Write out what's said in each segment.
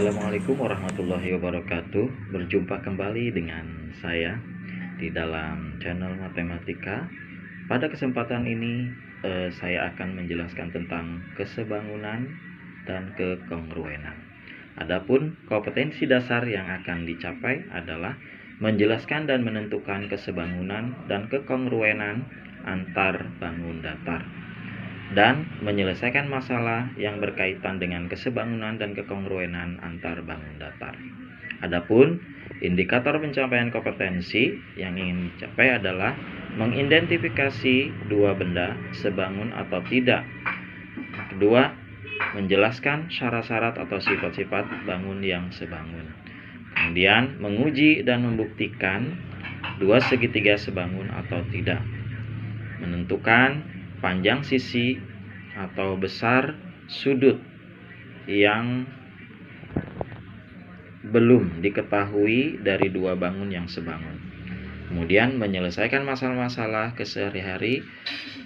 Assalamualaikum warahmatullahi wabarakatuh. Berjumpa kembali dengan saya di dalam channel Matematika. Pada kesempatan ini saya akan menjelaskan tentang kesebangunan dan kekongruenan. Adapun kompetensi dasar yang akan dicapai adalah menjelaskan dan menentukan kesebangunan dan kekongruenan antar bangun datar, dan menyelesaikan masalah yang berkaitan dengan kesebangunan dan kekongruenan antar bangun datar. Adapun indikator pencapaian kompetensi yang ingin dicapai adalah mengidentifikasi dua benda sebangun atau tidak. Kedua, menjelaskan syarat-syarat atau sifat-sifat bangun yang sebangun. Kemudian, menguji dan membuktikan dua segitiga sebangun atau tidak. Menentukan panjang sisi atau besar sudut yang belum diketahui dari dua bangun yang sebangun. Kemudian menyelesaikan masalah-masalah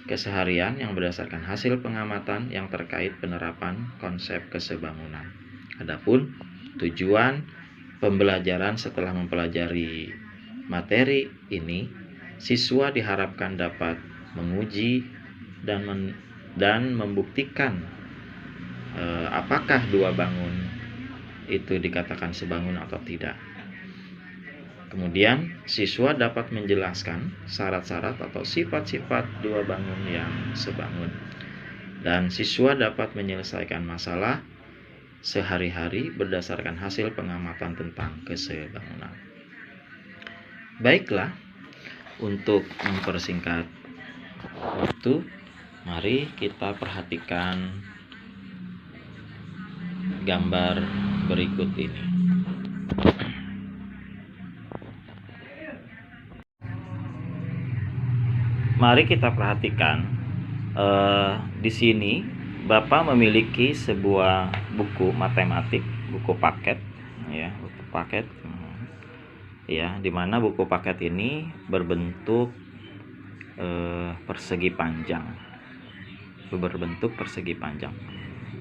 keseharian yang berdasarkan hasil pengamatan yang terkait penerapan konsep kesebangunan. Adapun tujuan pembelajaran setelah mempelajari materi ini, siswa diharapkan dapat menguji dan membuktikan apakah dua bangun itu dikatakan sebangun atau tidak. Kemudian siswa dapat menjelaskan syarat-syarat atau sifat-sifat dua bangun yang sebangun, dan siswa dapat menyelesaikan masalah sehari-hari berdasarkan hasil pengamatan tentang kesebangunan. Baiklah, untuk mempersingkat waktu, mari kita perhatikan gambar berikut ini. Mari kita perhatikan di sini Bapak memiliki sebuah buku matematik, buku paket, ya, buku paket, ya, di mana buku paket ini berbentuk persegi panjang,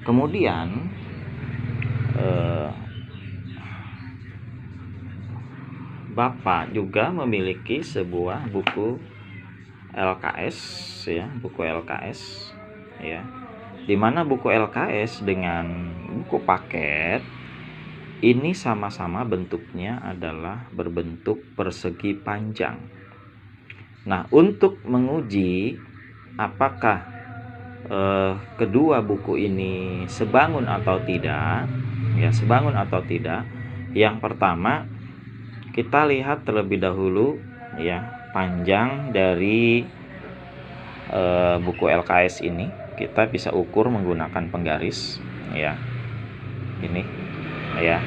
Kemudian Bapak juga memiliki sebuah buku LKS, ya, buku LKS, ya, di mana buku LKS dengan buku paket ini sama-sama bentuknya adalah berbentuk persegi panjang. Nah, untuk menguji apakah kedua buku ini sebangun atau tidak, ya, sebangun atau tidak, yang pertama kita lihat terlebih dahulu, ya, panjang dari buku LKS ini. Kita bisa ukur menggunakan penggaris, ya, ini, ya,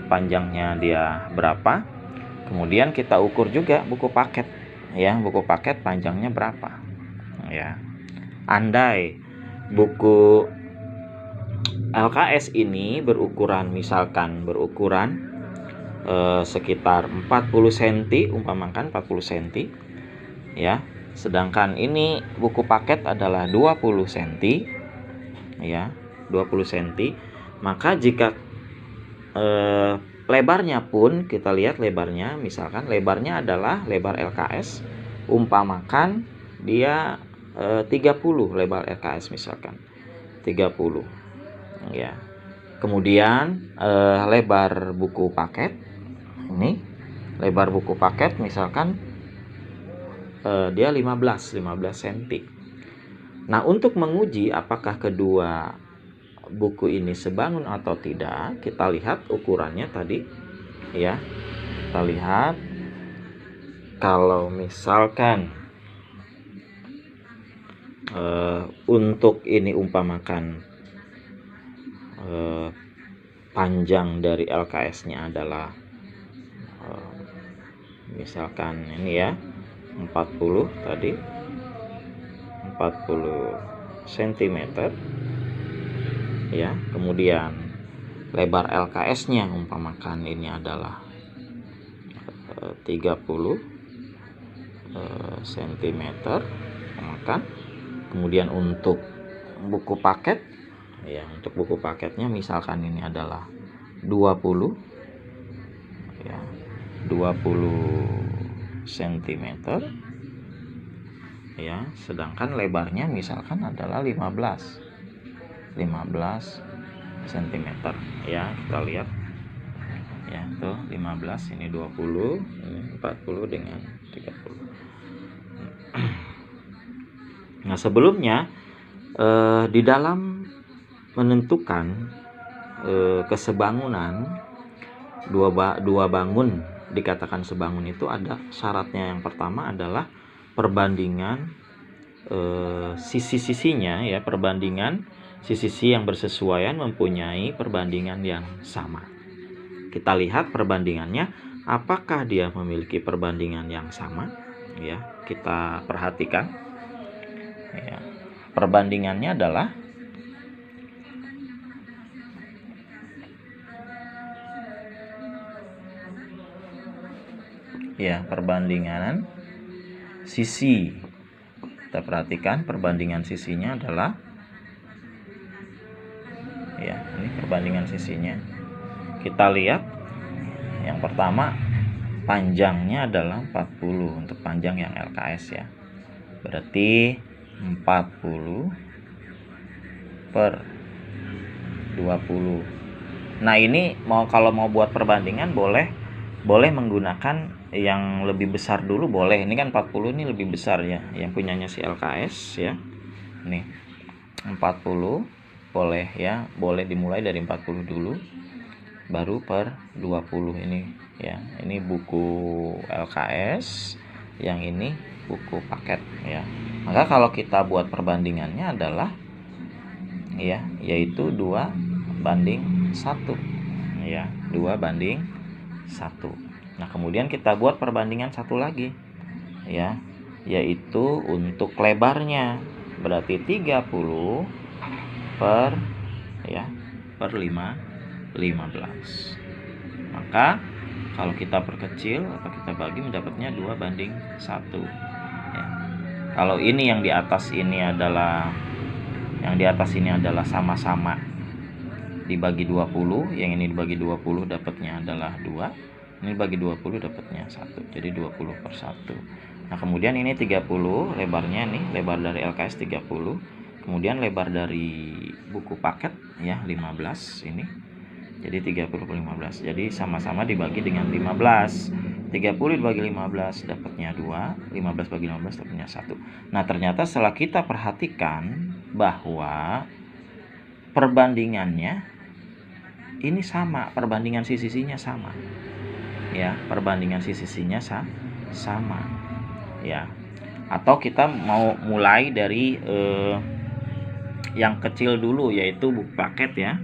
panjangnya dia berapa. Kemudian kita ukur juga buku paket, ya, buku paket panjangnya berapa, ya. Andai buku LKS ini berukuran, misalkan berukuran sekitar 40 cm, umpamakan 40 cm, ya, sedangkan ini buku paket adalah 20 cm, ya, 20 cm, maka jika lebarnya pun kita lihat lebarnya, misalkan lebarnya adalah lebar LKS, umpamakan dia 30 lebar LKS, misalkan 30, ya. Kemudian lebar buku paket ini, lebar buku paket misalkan dia 15 cm. Nah, untuk menguji apakah kedua buku ini sebangun atau tidak, kita lihat ukurannya tadi, ya. Kita lihat kalau misalkan untuk ini umpamakan panjang dari LKS-nya adalah misalkan ini, ya, 40 tadi, 40 cm, ya. Kemudian lebar LKS-nya umpamakan ini adalah 30 cm, umpamakan. Kemudian untuk buku paket Ya, untuk buku paketnya misalkan ini adalah 20 ya, 20 cm ya, sedangkan lebarnya misalkan adalah 15 cm ya. Kita lihat ya, tuh 15, ini 20, ini 40 dengan 30. Nah, sebelumnya di dalam menentukan kesebangunan dua bangun dikatakan sebangun itu ada syaratnya. Yang pertama adalah perbandingan sisi-sisinya ya, perbandingan sisi-sisi yang bersesuaian mempunyai perbandingan yang sama. Kita lihat perbandingannya, apakah dia memiliki perbandingan yang sama ya. Kita perhatikan ya, perbandingannya adalah ya, perbandingan sisi. Kita perhatikan perbandingan sisinya adalah ya, ini perbandingan sisinya. Kita lihat yang pertama, panjangnya adalah 40 untuk panjang yang LKS ya. Berarti 40 per 20. Nah, ini kalau mau buat perbandingan boleh menggunakan yang lebih besar dulu boleh. Ini kan 40 ini lebih besar ya, yang punyanya si LKS ya. Nih 40 boleh ya, boleh dimulai dari 40 dulu baru per 20 ini ya. Ini buku LKS, yang ini buku paket ya. Maka kalau kita buat perbandingannya adalah ya, yaitu 2:1 ya, 2:1. Nah, kemudian kita buat perbandingan satu lagi ya, yaitu untuk lebarnya. Berarti 30 per 15. Maka kalau kita perkecil atau kita bagi, mendapatnya 2:1 ya. Kalau ini yang di atas ini adalah sama-sama dibagi 20, yang ini dibagi 20 dapatnya adalah 2, ini bagi 20 dapatnya 1, jadi 20 per 1. Nah, kemudian ini 30 lebarnya, nih lebar dari LKS 30, kemudian lebar dari buku paket ya 15 ini, jadi 30 per 15, jadi sama-sama dibagi dengan 15. 30 dibagi 15 dapatnya 2, 15 bagi 15 dapatnya 1. Nah, ternyata setelah kita perhatikan bahwa perbandingannya ini sama, perbandingan sisi-sisinya sama ya, perbandingan sisi-sisinya sama ya. Atau kita mau mulai dari yang kecil dulu, yaitu buku paket ya,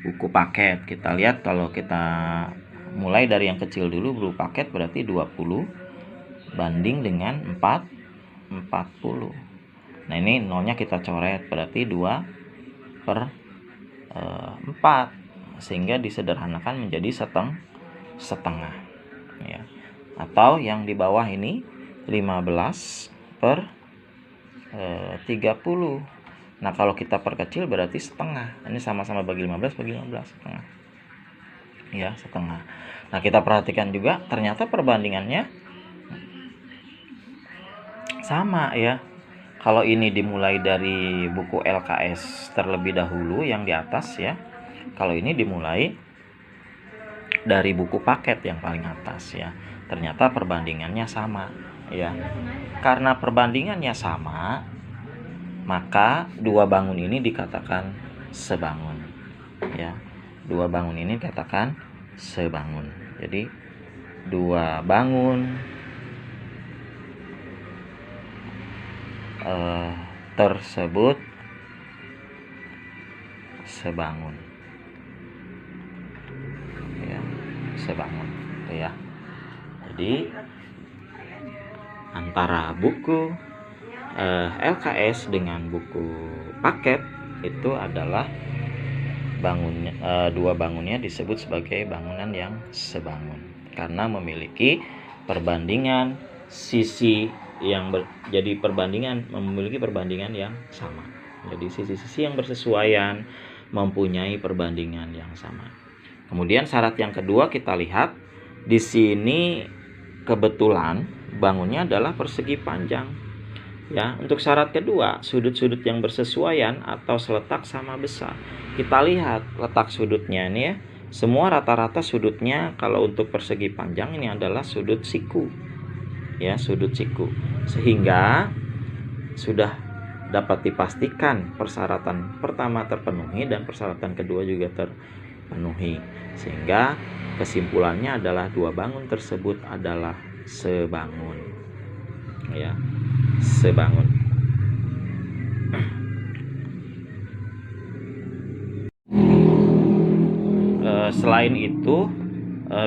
buku paket. Kita lihat kalau kita mulai dari yang kecil dulu, buku paket, berarti 20 banding dengan 40. Nah, ini nolnya kita coret, berarti 2 per 4, sehingga disederhanakan menjadi setengah ya. Atau yang di bawah ini 15 per 30. Nah, kalau kita perkecil berarti setengah. Ini sama-sama bagi 15 bagi 15, setengah ya, setengah. Nah, kita perhatikan juga ternyata perbandingannya sama ya. Kalau ini dimulai dari buku LKS terlebih dahulu yang di atas ya, kalau ini dimulai dari buku paket yang paling atas ya. Ternyata perbandingannya sama ya. Karena perbandingannya sama, maka dua bangun ini dikatakan sebangun ya. Dua bangun ini dikatakan sebangun. Jadi dua bangun tersebut sebangun ya, sebangun ya. Jadi antara buku LKS dengan buku paket itu adalah dua bangunnya disebut sebagai bangunan yang sebangun karena memiliki perbandingan sisi yang memiliki perbandingan yang sama. Jadi sisi-sisi yang bersesuaian mempunyai perbandingan yang sama. Kemudian syarat yang kedua kita lihat di sini kebetulan bangunnya adalah persegi panjang. Ya, untuk syarat kedua, sudut-sudut yang bersesuaian atau seletak sama besar. Kita lihat letak sudutnya ini ya. Semua rata-rata sudutnya kalau untuk persegi panjang ini adalah sudut siku. Ya, sudut siku. Sehingga sudah dapat dipastikan persyaratan pertama terpenuhi dan persyaratan kedua juga terpenuhi. Sehingga kesimpulannya adalah dua bangun tersebut adalah sebangun. Ya, sebangun. Selain itu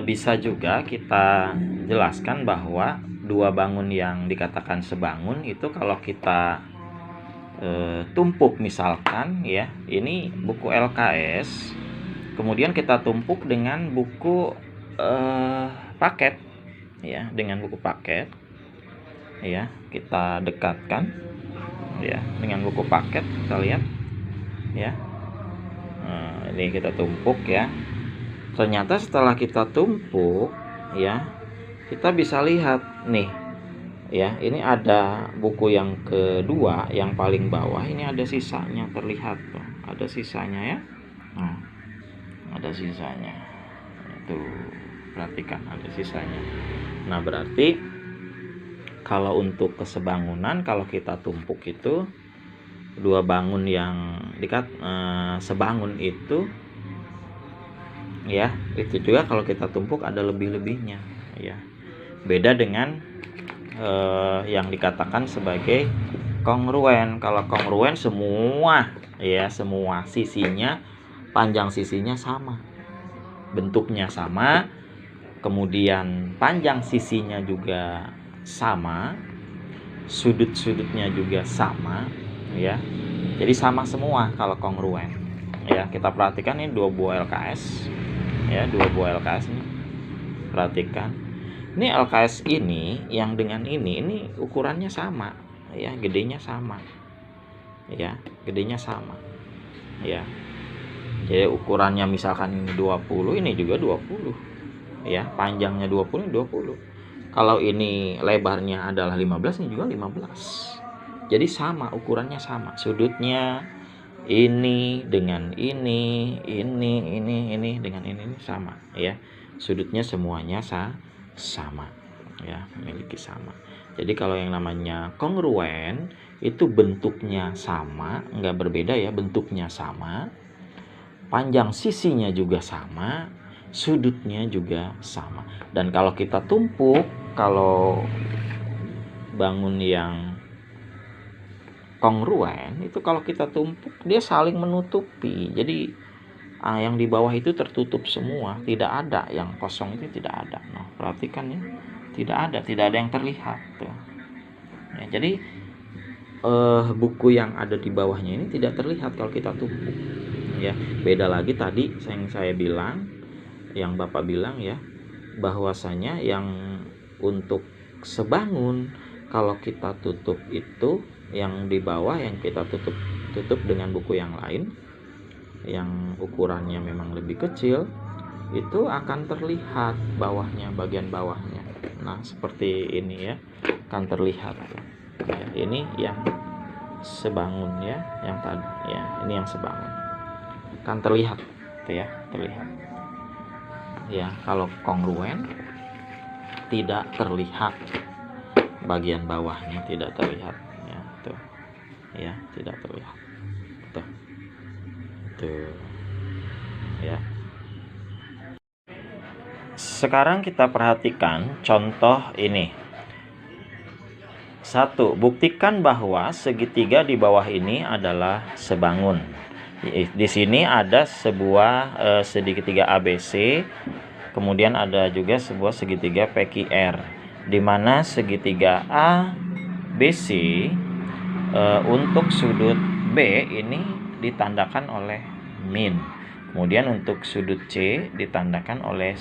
bisa juga kita jelaskan bahwa dua bangun yang dikatakan sebangun itu kalau kita tumpuk misalkan ya, ini buku LKS, kemudian kita tumpuk dengan buku paket ya, dengan buku paket ya, kita dekatkan ya dengan buku paket, kita lihat ya. Nah, ini kita tumpuk ya. Ternyata setelah kita tumpuk ya, kita bisa lihat nih ya, ini ada buku yang kedua yang paling bawah, ini ada sisanya terlihat tuh, ada sisanya ya. Nah, ada sisanya tuh, perhatikan ada sisanya. Nah, berarti kalau untuk kesebangunan, kalau kita tumpuk itu dua bangun yang sebangun itu ya, itu juga kalau kita tumpuk ada lebih-lebihnya ya. Beda dengan yang dikatakan sebagai kongruen. Kalau kongruen semua ya, semua sisinya, panjang sisinya sama, bentuknya sama, kemudian panjang sisinya juga sama, sudut-sudutnya juga sama ya. Jadi sama semua kalau kongruen ya. Kita perhatikan ini dua buah LKS ya, dua buah LKS nih. Perhatikan. Ini LKS ini yang dengan ini ukurannya sama ya, gedenya sama. Ya, gedenya sama. Ya. Jadi ukurannya misalkan ini 20, ini juga 20. Ya, panjangnya 20, 20. Kalau ini lebarnya adalah 15, ini juga 15. Jadi sama, ukurannya sama. Sudutnya ini dengan ini dengan ini sama ya. Sudutnya semuanya sama ya, memiliki sama. Jadi kalau yang namanya kongruen itu bentuknya sama, enggak berbeda ya, bentuknya sama, panjang sisinya juga sama, sudutnya juga sama. Dan kalau kita tumpuk, kalau bangun yang kongruen itu kalau kita tumpuk dia saling menutupi. Jadi yang di bawah itu tertutup semua, tidak ada yang kosong, itu tidak ada. Nah, perhatikan ya, tidak ada yang terlihat tuh. Ya, jadi buku yang ada di bawahnya ini tidak terlihat kalau kita tumpuk. Ya, beda lagi tadi yang saya bilang, yang Bapak bilang ya, bahwasanya yang untuk sebangun kalau kita tutup itu yang di bawah, yang kita tutup dengan buku yang lain yang ukurannya memang lebih kecil, itu akan terlihat bawahnya, bagian bawahnya. Nah, seperti ini ya, akan terlihat ya, ini yang sebangun ya, yang tadi ya, ini yang sebangun akan terlihat tuh ya, terlihat ya. Kalau kongruen tidak terlihat, bagian bawahnya tidak terlihat ya, tuh ya, tidak terlihat tuh ya. Sekarang kita perhatikan contoh ini. 1. Buktikan bahwa segitiga di bawah ini adalah sebangun. Di sini ada sebuah segitiga ABC, kemudian ada juga sebuah segitiga PQR, di mana segitiga ABC untuk sudut B ini ditandakan oleh min. Kemudian untuk sudut C ditandakan oleh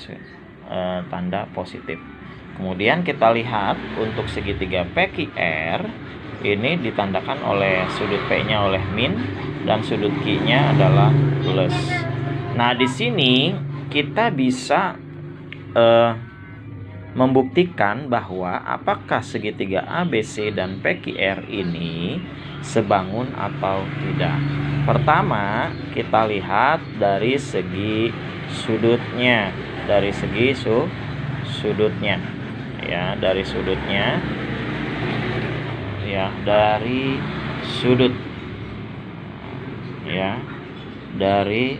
tanda positif. Kemudian kita lihat untuk segitiga PQR ini ditandakan oleh sudut P-nya oleh min dan sudut Q-nya adalah plus. Nah, di sini kita bisa membuktikan bahwa apakah segitiga ABC dan PQR ini sebangun atau tidak. Pertama, kita lihat dari segi sudutnya, dari segi sudutnya, ya, dari sudutnya, ya, dari sudut, ya, dari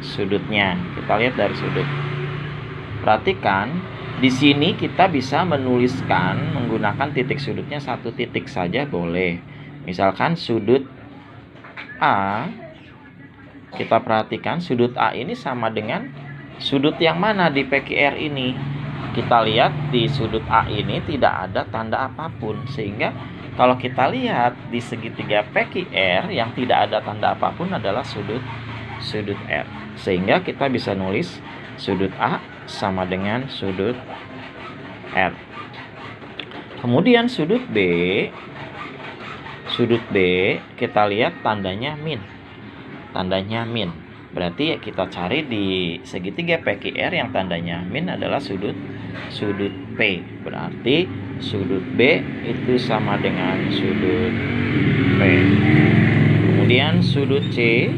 sudutnya. Kita lihat dari sudut. Perhatikan, di sini kita bisa menuliskan menggunakan titik sudutnya satu titik saja boleh. Misalkan sudut A, kita perhatikan sudut A ini sama dengan sudut yang mana di PQR ini. Kita lihat di sudut A ini tidak ada tanda apapun, sehingga kalau kita lihat di segitiga PQR yang tidak ada tanda apapun adalah sudut R. Sehingga kita bisa nulis sudut A sama dengan sudut R. Kemudian sudut B kita lihat tandanya min. Berarti kita cari di segitiga PQR yang tandanya min adalah sudut P. Berarti sudut B itu sama dengan sudut P. Kemudian sudut C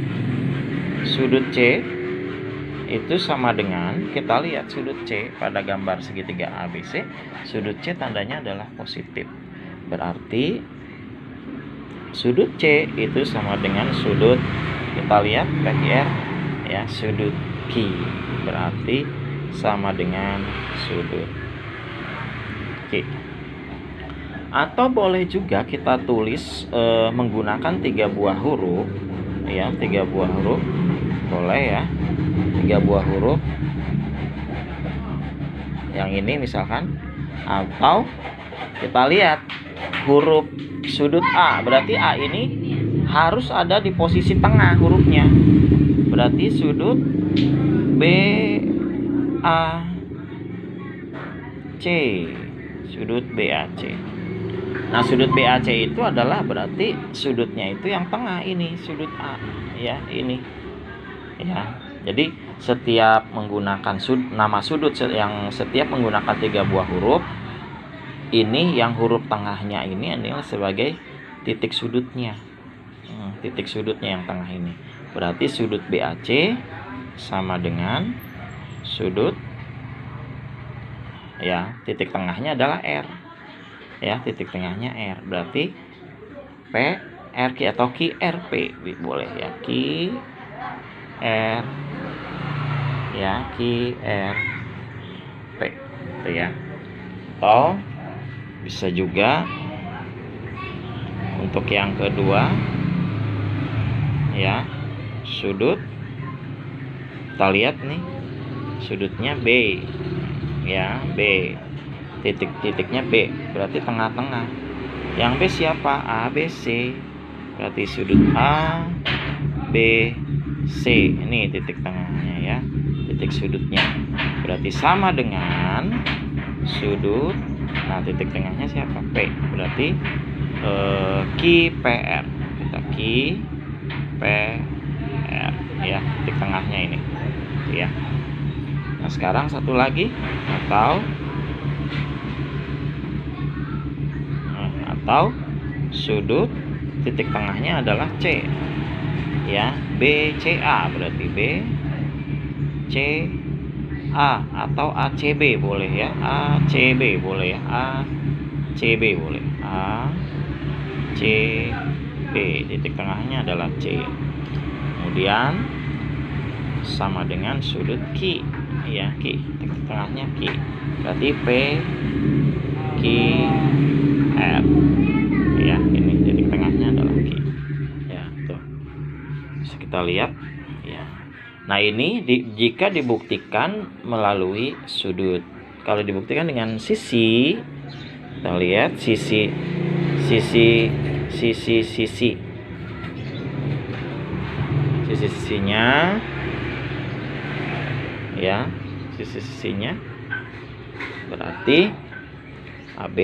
itu sama dengan, kita lihat sudut C pada gambar segitiga ABC, sudut C tandanya adalah positif. Berarti sudut C itu sama dengan sudut, kita lihat PQR, ya, sudut Q. Berarti sama dengan sudut Q. Atau boleh juga kita tulis menggunakan 3 buah huruf, ya, 3 buah huruf boleh, ya, 3 buah huruf yang ini misalkan. Atau kita lihat huruf sudut A, berarti A ini harus ada di posisi tengah hurufnya. Berarti sudut BAC, sudut BAC. Nah, sudut BAC itu adalah berarti sudutnya itu yang tengah ini, sudut A, ya, ini, ya. Jadi setiap menggunakan nama sudut yang setiap menggunakan 3 buah huruf, ini yang huruf tengahnya ini adalah sebagai titik sudutnya. Titik sudutnya yang tengah ini. Berarti sudut BAC sama dengan sudut, ya, titik tengahnya adalah R. Ya, titik tengahnya R. Berarti P R Q atau QRP boleh, ya, QR, ya, QRP itu, ya. Atau bisa juga untuk yang kedua, ya, sudut, kita lihat nih sudutnya B, ya, B, titik-titiknya B, berarti tengah-tengah. Yang B siapa? ABC. Berarti sudut A B C, ini titik tengahnya, ya, titik sudutnya. Berarti sama dengan sudut, nah, titik tengahnya siapa? P. Berarti QPR, kita QPR, ya, titik tengahnya ini, ya. Nah, sekarang satu lagi, atau sudut titik tengahnya adalah C, ya, BCA, berarti BCA atau ACB boleh, ya, ACB boleh, ya, ACB boleh, ACB, titik tengahnya adalah C. Kemudian sama dengan sudut Q, ya, Q, titik tengahnya Q, berarti P Q R, ya, ini titik tengahnya adalah Q, ya, tuh bisa kita lihat, ya. Nah, ini jika dibuktikan melalui sudut. Kalau dibuktikan dengan sisi, kita lihat sisi-sisinya, ya, sisi-sisinya berarti AB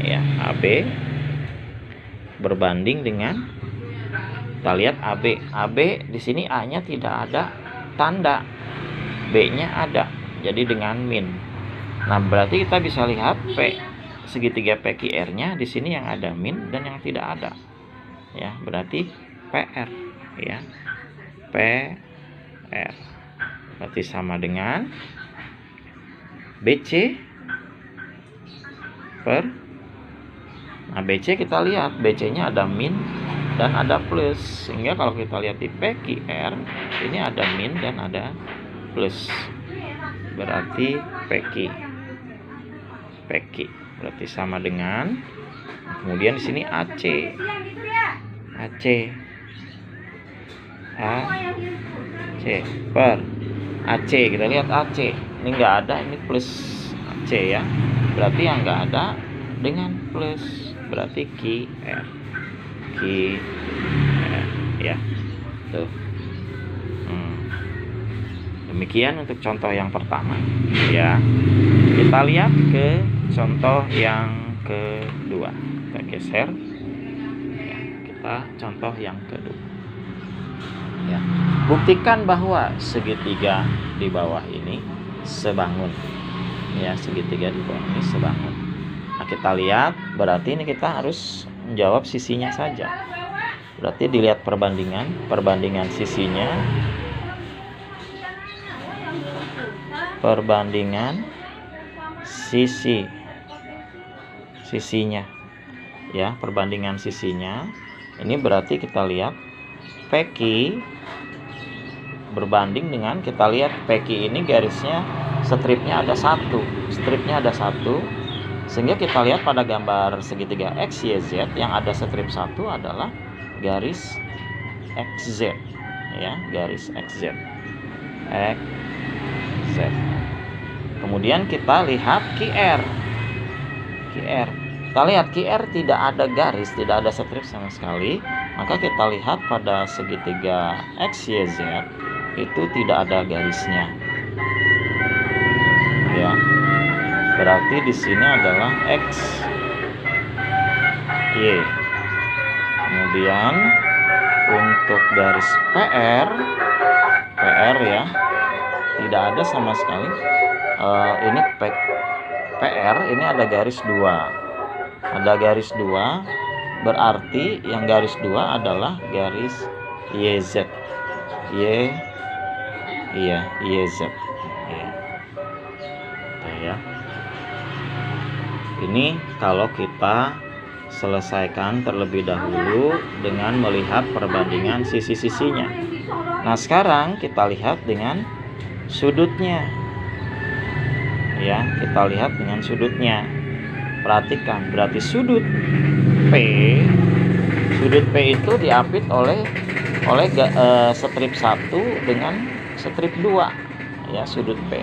ya, AB berbanding dengan, kita lihat AB. AB di sini A-nya tidak ada tanda, B-nya ada, jadi dengan min. Nah, berarti kita bisa lihat P segitiga PQR-nya di sini yang ada min dan yang tidak ada. Ya, berarti PR ya. PR berarti sama dengan BC per, nah BC kita lihat BC-nya ada min dan ada plus, sehingga kalau kita lihat di PQR ini ada min dan ada plus, berarti PQ berarti sama dengan, kemudian di sini AC per AC, kita lihat AC ini enggak ada, ini plus AC ya, berarti yang enggak ada dengan plus, berarti QR ya tuh. Demikian untuk contoh yang pertama ya. Kita lihat ke contoh yang kedua, kita geser ya, kita contoh yang kedua ya. Buktikan bahwa segitiga di bawah ini sebangun ya, segitiga di bawah ini sebangun. Nah, kita lihat, berarti ini kita harus menjawab sisinya saja. Berarti dilihat perbandingan sisinya, sisinya ya, perbandingan sisinya. Ini berarti kita lihat PQ berbanding dengan, kita lihat PQ ini garisnya, stripnya ada satu, sehingga kita lihat pada gambar segitiga XYZ yang ada strip satu adalah garis XZ ya, garis XZ. Kemudian kita lihat QR. Kita lihat QR tidak ada garis, tidak ada strip sama sekali. Maka kita lihat pada segitiga XYZ itu tidak ada garisnya. Ya. Berarti di sini adalah X, Y. Kemudian untuk garis PR ya, tidak ada sama sekali. Ini PR, ini ada garis 2. Ada garis 2, berarti yang garis 2 adalah garis YZ. YZ. Ya. Ini kalau kita selesaikan terlebih dahulu dengan melihat perbandingan sisi-sisinya. Nah, sekarang kita lihat dengan sudutnya. Ya, kita lihat dengan sudutnya. Perhatikan, berarti sudut P itu diapit oleh strip 1 dengan strip 2 ya, sudut P.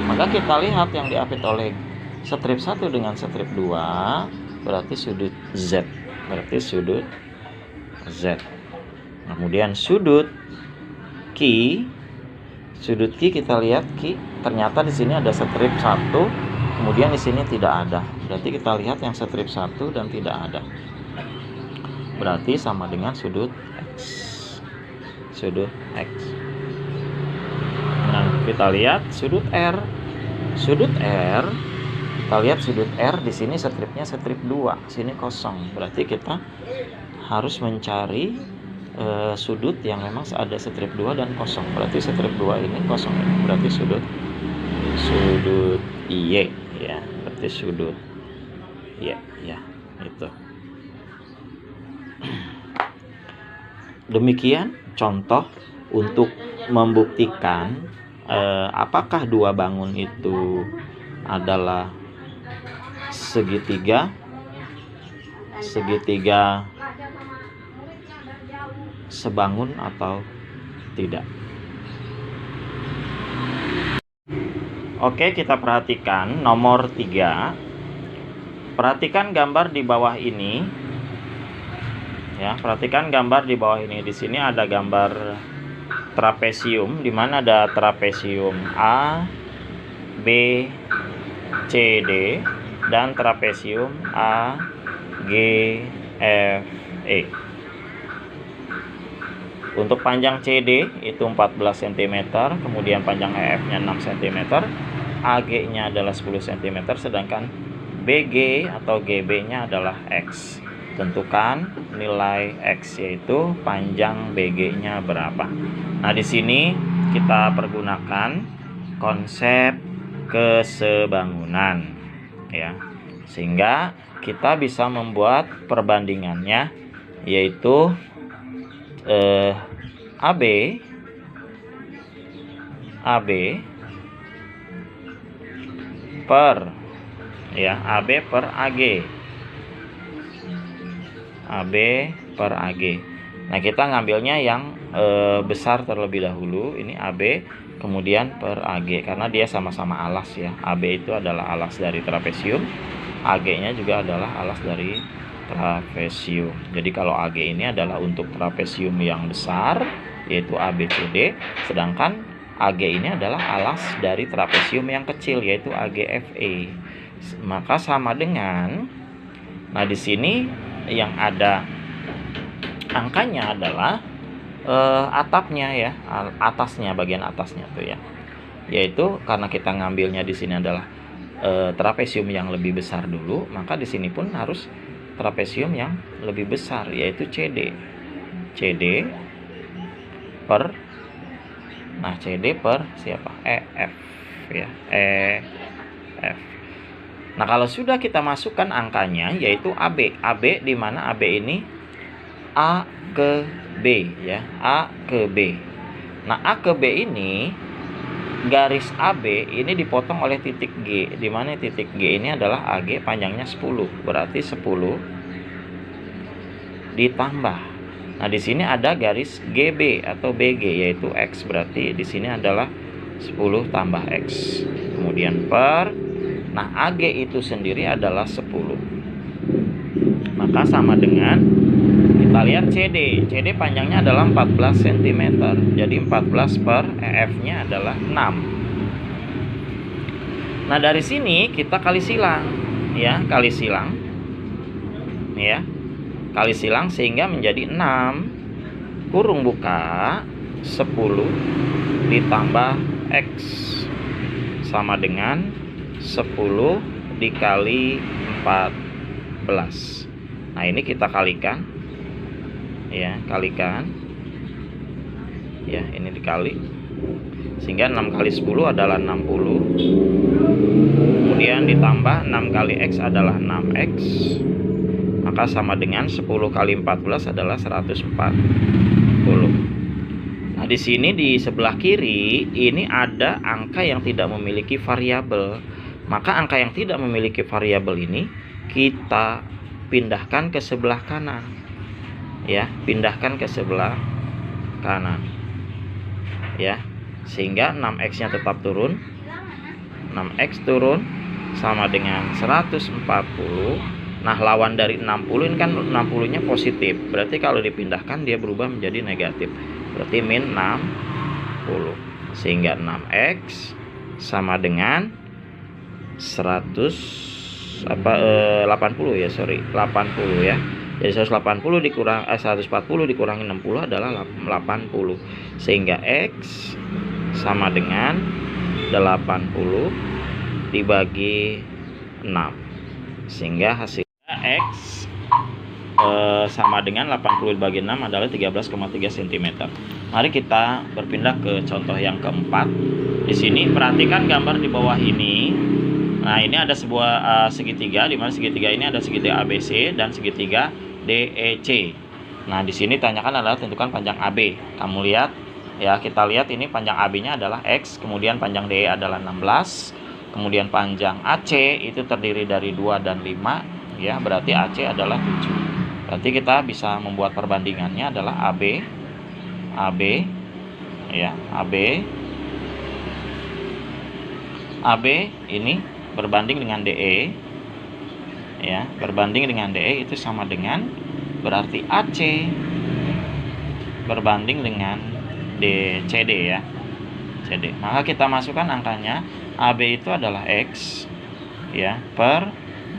Maka kita lihat yang diapit oleh strip 1 dengan strip 2 berarti sudut Z. Kemudian sudut Q kita lihat Q, ternyata di sini ada strip 1, kemudian di sini tidak ada. Berarti kita lihat yang strip 1 dan tidak ada. Berarti sama dengan sudut X. Nah, kita lihat sudut R. Kita lihat sudut R di sini stripnya strip 2, sini kosong. Berarti kita harus mencari sudut yang memang ada strip 2 dan kosong. Berarti strip 2 ini kosong ini. Berarti sudut Y ya. Berarti sudut Y ya, itu. Demikian contoh untuk membuktikan apakah dua bangun itu adalah segitiga sebangun atau tidak. Oke, kita perhatikan nomor 3. Perhatikan gambar di bawah ini. Ya, perhatikan gambar di bawah ini. Di sini ada gambar trapesium, di mana ada trapesium A, B, C, D dan trapesium A, G, F, E. Untuk panjang CD itu 14 cm, kemudian panjang EF-nya 6 cm, AG-nya adalah 10 cm, sedangkan BG atau GB-nya adalah X. Tentukan nilai X, yaitu panjang BG-nya berapa. Nah, di sini kita pergunakan konsep kesebangunan ya, sehingga kita bisa membuat perbandingannya, yaitu AB per AB per AG. AB per AG. Nah, kita ngambilnya yang besar terlebih dahulu. Ini AB kemudian per AG, karena dia sama-sama alas ya. AB itu adalah alas dari trapesium, AG-nya juga adalah alas dari trapesium. Jadi kalau AG ini adalah untuk trapesium yang besar, yaitu ABCD, sedangkan AG ini adalah alas dari trapesium yang kecil, yaitu AGFE. Maka sama dengan, nah di sini yang ada angkanya adalah atapnya ya, atasnya, bagian atasnya tuh ya. Yaitu karena kita ngambilnya di sini adalah trapesium yang lebih besar dulu, maka di sini pun harus trapesium yang lebih besar, yaitu CD. CD per, nah CD per siapa? EF ya, EF. Nah, kalau sudah kita masukkan angkanya, yaitu AB. AB di mana AB ini A ke B ya, A ke B. Nah, A ke B ini garis AB ini dipotong oleh titik G, di mana titik G ini adalah AG, panjangnya 10. Berarti 10 ditambah. Nah, di sini ada garis GB atau BG, yaitu X. Berarti di sini adalah 10 tambah X. Kemudian per, nah AG itu sendiri adalah 10. Maka sama dengan, kita lihat CD. CD panjangnya adalah 14 cm. Jadi 14 per EF-nya adalah 6. Nah, dari sini kita kali silang ya, kali silang ya. Kali silang sehingga menjadi 6 kurung buka 10 ditambah X sama dengan 10 dikali 14. Nah, ini kita kalikan ya, kalikan ya, ini dikali sehingga 6 kali 10 adalah 60, kemudian ditambah 6 kali X adalah 6X, maka sama dengan 10 kali 14 adalah 140. Nah, di sini di sebelah kiri ini ada angka yang tidak memiliki variabel. Maka angka yang tidak memiliki variabel ini kita pindahkan ke sebelah kanan. Ya, pindahkan ke sebelah kanan. Ya, sehingga 6X-nya tetap turun. 6X turun sama dengan 140. Nah, lawan dari 60 ini kan 60-nya positif. Berarti kalau dipindahkan dia berubah menjadi negatif. Berarti min 60. Sehingga 6X sama dengan 80 ya, 80 ya. Jadi 140 dikurang 140 dikurangi 60 adalah 80. Sehingga X sama dengan 80 dibagi 6. Sehingga hasil X sama dengan 80 dibagi 6 adalah 13,3 cm. Mari kita berpindah ke contoh yang keempat. Di sini perhatikan gambar di bawah ini. Nah, ini ada sebuah segitiga, di mana segitiga ini ada segitiga ABC dan segitiga DEC. Nah, di sini tanyakan adalah tentukan panjang AB. Kamu lihat ya, kita lihat ini panjang AB-nya adalah X, kemudian panjang DE adalah 16. Kemudian panjang AC itu terdiri dari 2 dan 5 ya, berarti AC adalah 7. Berarti kita bisa membuat perbandingannya adalah AB ya, AB ini berbanding dengan DE ya, berbanding dengan DE itu sama dengan berarti AC berbanding dengan CD ya, CD. Maka kita masukkan angkanya. AB itu adalah X ya, per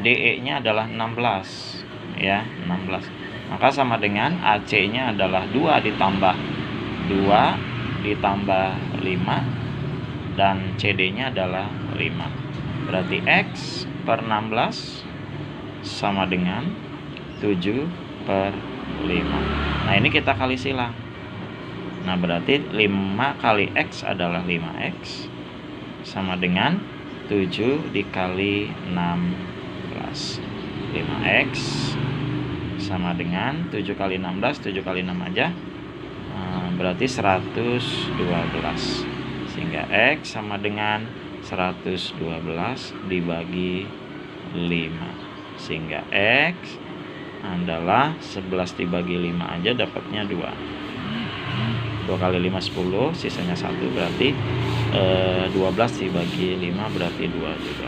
DE-nya adalah 16 ya, 16. Maka sama dengan AC-nya adalah 2 ditambah 5 dan CD-nya adalah 5. Berarti X per 16 sama dengan 7 per 5. Nah, ini kita kali silang. Nah, berarti 5 kali X adalah 5X sama dengan 7 dikali 16. 5X sama dengan 7 kali 16, 7 kali 6 aja, berarti 112. Sehingga X sama dengan 112 dibagi 5. Sehingga X adalah 11 dibagi 5 aja dapatnya 2. 2 kali 5 10, sisanya 1, berarti 12 dibagi 5 berarti 2 juga.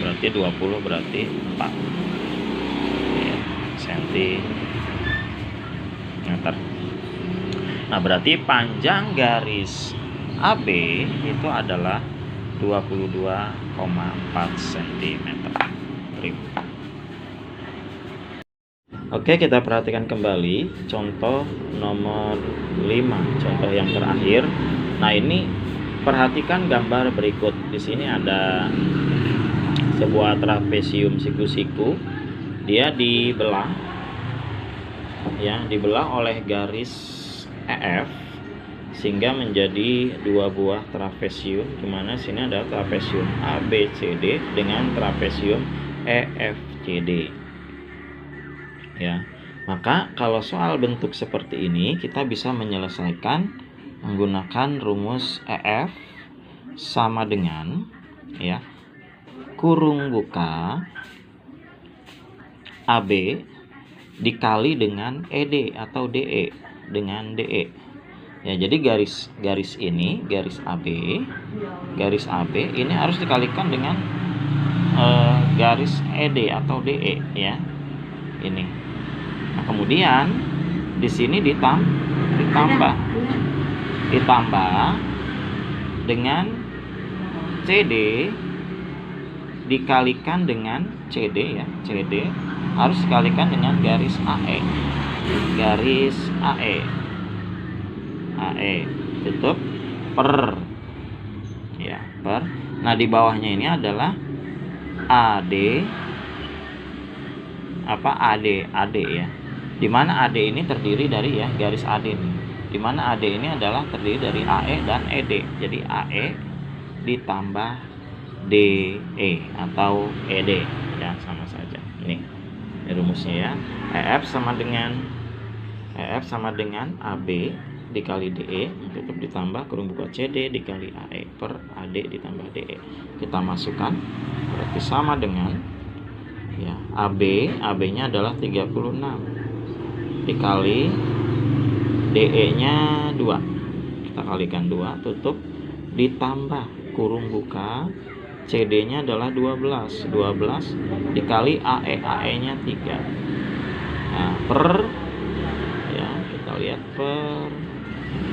Berarti 20 berarti 4 ya, sentimeter. Nah, berarti panjang garis AB itu adalah 22,4 cm. Oke, kita perhatikan kembali contoh nomor 5, contoh yang terakhir. Nah, ini perhatikan gambar berikut. Di sini ada sebuah trapesium siku-siku. Dia dibelah ya, dibelah oleh garis EF sehingga menjadi 2 buah trapesium, dimana sini ada trapesium ABCD dengan trapesium EFCD ya. Maka kalau soal bentuk seperti ini kita bisa menyelesaikan menggunakan rumus EF sama dengan ya, kurung buka AB dikali dengan ED atau DE dengan DE ya. Jadi garis ini, garis AB ini harus dikalikan dengan garis ED atau DE ya, ini. Nah, kemudian di sini ditambah dengan CD dikalikan dengan CD ya, CD harus dikalikan dengan garis AE, tutup per ya, per. Nah, di bawahnya ini adalah AD ya, dimana AD ini terdiri dari ya garis AD ini, dimana AD ini adalah terdiri dari AE dan ED. Jadi AE ditambah DE atau ED ya, sama saja. Ini rumusnya ya. EF sama dengan AB dikali DE, tutup ditambah kurung buka CD dikali AE per AD ditambah DE. Kita masukkan, berarti sama dengan ya, AB-nya adalah 36 dikali DE-nya 2. Kita kalikan 2, tutup ditambah kurung buka CD-nya adalah 12 dikali AE-nya 3. Nah, per ya, kita lihat per.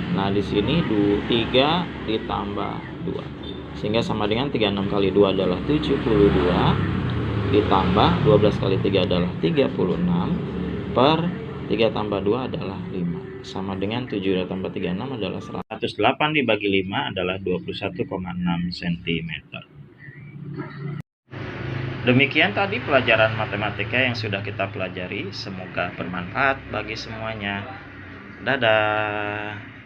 Nah, di sini 3 ditambah 2 sehingga sama dengan 36 kali 2 adalah 72 ditambah 12 kali 3 adalah 36 per 3 tambah 2 adalah 5 sama dengan 7 tambah 36 adalah 108 dibagi 5 adalah 21,6 cm. Demikian tadi pelajaran matematika yang sudah kita pelajari. Semoga bermanfaat bagi semuanya. Dadah.